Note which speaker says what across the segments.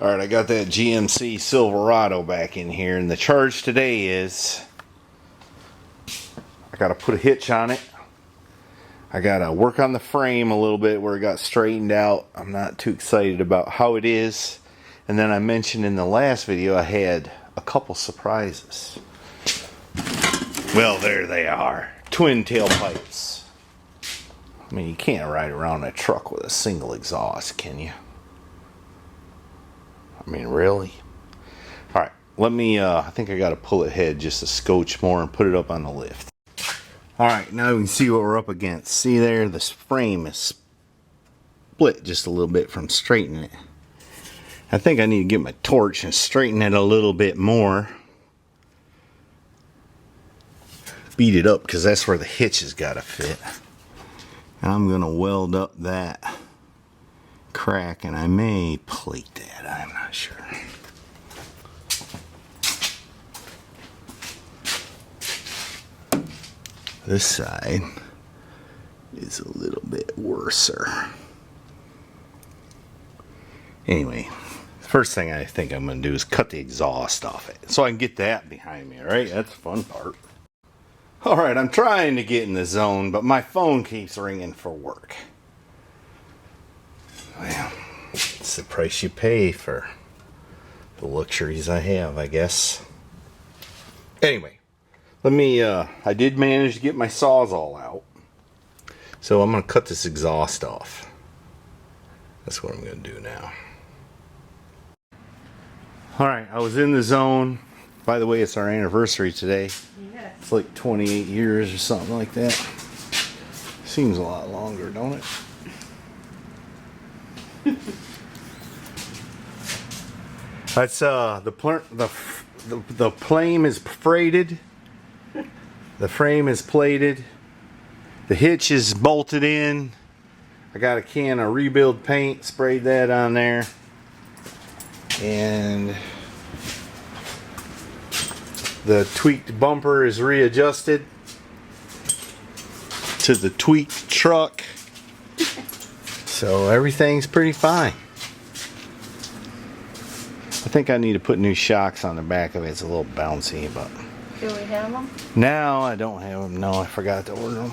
Speaker 1: Alright, I got that GMC Silverado back in here, and the charge today is I gotta put a hitch on it. I gotta work on the frame a little bit where it got straightened out. I'm not too excited about how it is. And then I mentioned in the last video I had a couple surprises. Well, there they are. Twin tailpipes. I mean, you can't ride around a truck with a single exhaust, can you? I mean, really? Alright, let me, I think I gotta pull it ahead just a scotch more and put it up on the lift. Alright, now we can see what we're up against. See there, this frame is split just a little bit from straightening it. I think I need to get my torch and straighten it a little bit more. Beat it up because that's where the hitch has got to fit. And I'm going to weld up that crack, and I may plate that, I'm not sure. This side is a little bit worser. Anyway, the first thing I think I'm going to do is cut the exhaust off it so I can get that behind me, right? That's the fun part. Alright, I'm trying to get in the zone, but my phone keeps ringing for work. Well, it's the price you pay for the luxuries I have, I guess. Anyway, let me, I did manage to get my Sawzall out. So I'm going to cut this exhaust off. That's what I'm going to do now. Alright, I was in the zone. By the way, it's our anniversary today.
Speaker 2: Yes.
Speaker 1: It's like 28 years or something like that. Seems a lot longer, don't it? That's the plane is freighted. The frame is plated. The hitch is bolted in. I got a can of rebuild paint, sprayed that on there. And the tweaked bumper is readjusted to the tweaked truck. So everything's pretty fine. I think I need to put new shocks on the back of it. It's a little bouncy, but...
Speaker 2: Do we have them?
Speaker 1: No, I don't have them. No, I forgot to order them.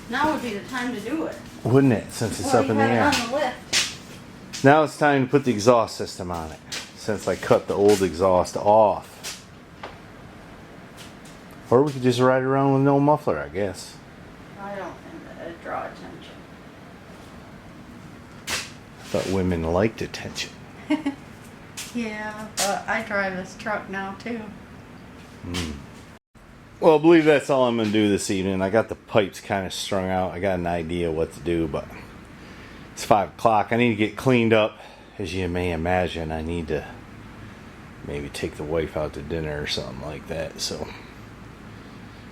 Speaker 2: Now would be the time to do it.
Speaker 1: Wouldn't it, since it's up in the air?
Speaker 2: On the lift.
Speaker 1: Now it's time to put the exhaust system on it, since I cut the old exhaust off. Or we could just ride around with no muffler, I guess.
Speaker 2: I don't think that would draw attention.
Speaker 1: I thought women liked attention.
Speaker 2: Yeah, but I drive this truck now too.
Speaker 1: Well, I believe that's all I'm going to do this evening. I got the pipes kind of strung out. I got an idea what to do, but it's 5 o'clock. I need to get cleaned up. As you may imagine, I need to maybe take the wife out to dinner or something like that. So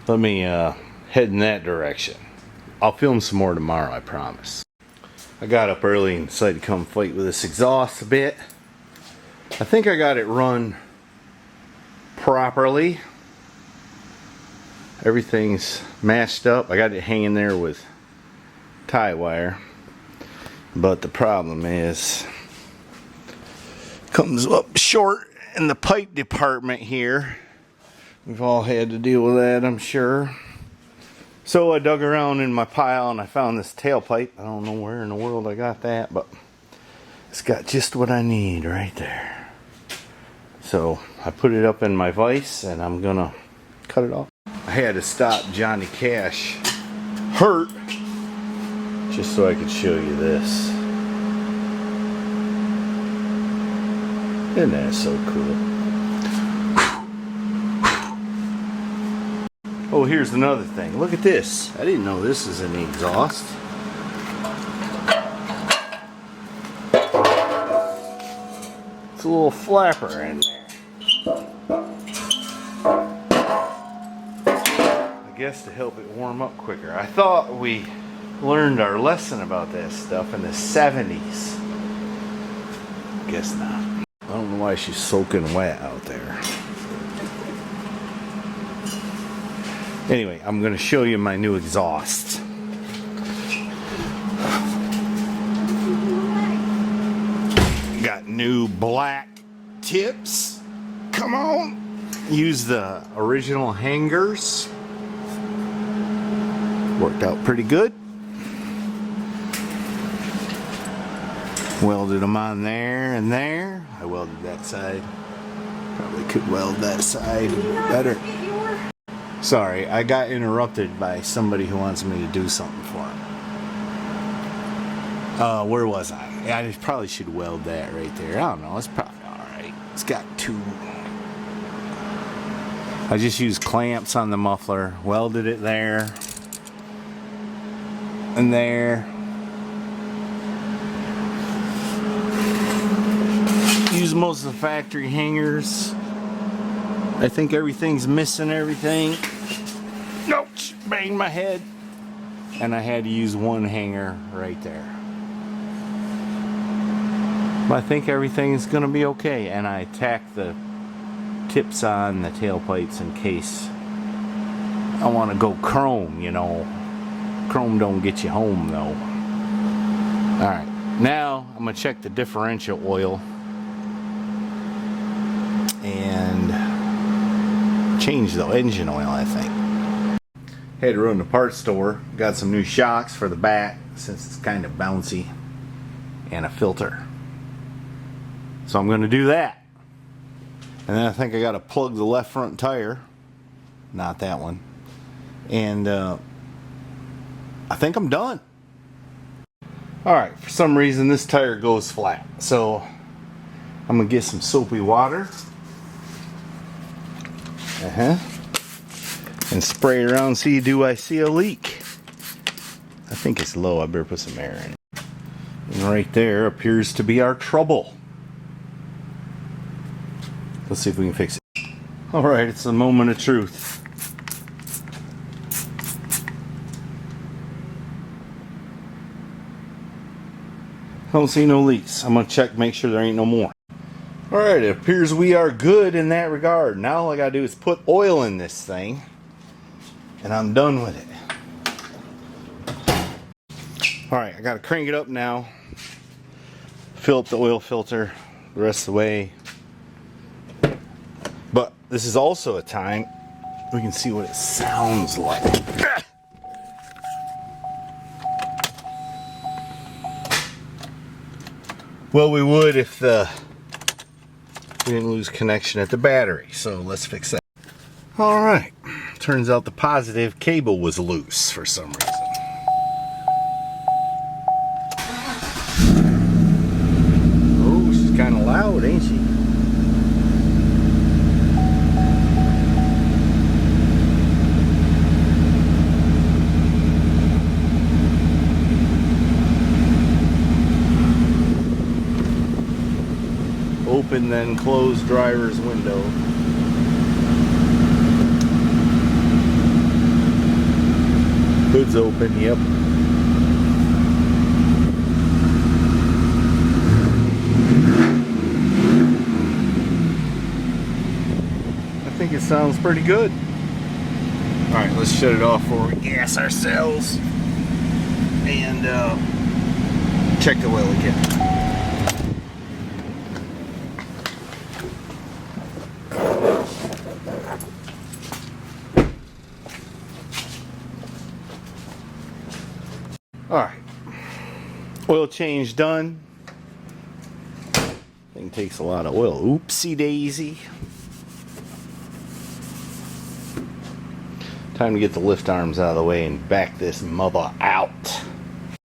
Speaker 1: let me head in that direction. I'll film some more tomorrow, I promise. I got up early and decided to come fight with this exhaust a bit. I think I got it run properly. Everything's matched up. I got it hanging there with tie wire. But the problem is, comes up short in the pipe department here. We've all had to deal with that, I'm sure. So I dug around in my pile and I found this tailpipe. I don't know where in the world I got that, but it's got just what I need right there. So I put it up in my vise and I'm gonna cut it off. I had to stop Johnny Cash hurt just so I could show you this. Isn't that so cool? Oh, here's another thing. Look at this. I didn't know this is in the exhaust. It's a little flapper in there. I guess to help it warm up quicker. I thought we learned our lesson about that stuff in the 70s. Guess not. I don't know why she's soaking wet out there. Anyway, I'm going to show you my new exhaust. new black tips. Come on. Use the original hangers. Worked out pretty good. Welded them on there and there. I welded that side. Probably could weld that side better. Sorry, I got interrupted by somebody who wants me to do something for him. Where was I? Yeah, I probably should weld that right there. I don't know. It's probably alright. It's got two. I just used clamps on the muffler. Welded it there. And there. Use most of the factory hangers. I think everything's missing everything. Nope, banged my head. And I had to use one hanger right there. But I think everything's gonna be okay. And I tacked the tips on the tailpipes in case I want to go chrome, you know. Chrome don't get you home though. Alright, now I'm gonna check the differential oil and change the engine oil, I think. Had to run to the parts store. Got some new shocks for the back since it's kind of bouncy, and a filter. So I'm going to do that. And then I think I got to plug the left front tire. Not that one. And I think I'm done. Alright, for some reason this tire goes flat. So I'm going to get some soapy water. And spray it around, see, do I see a leak? I think it's low. I better put some air in it. And right there appears to be our trouble. Let's see if we can fix it. Alright, it's a moment of truth. Don't see no leaks. I'm going to check, make sure there ain't no more. Alright, it appears we are good in that regard. Now all I gotta do is put oil in this thing, and I'm done with it. Alright, I gotta crank it up now, fill up the oil filter the rest of the way. But this is also a time we can see what it sounds like. Well, we would if we didn't lose connection at the battery, so let's fix that. Alright, turns out the positive cable was loose for some reason. Oh, she's kind of loud, ain't she? Open then close driver's window. Hood's open, yep. I think it sounds pretty good. Alright, let's shut it off before we gas ourselves and check the oil again. Alright, oil change done. Thing takes a lot of oil. Oopsie daisy. Time to get the lift arms out of the way and back this mother out.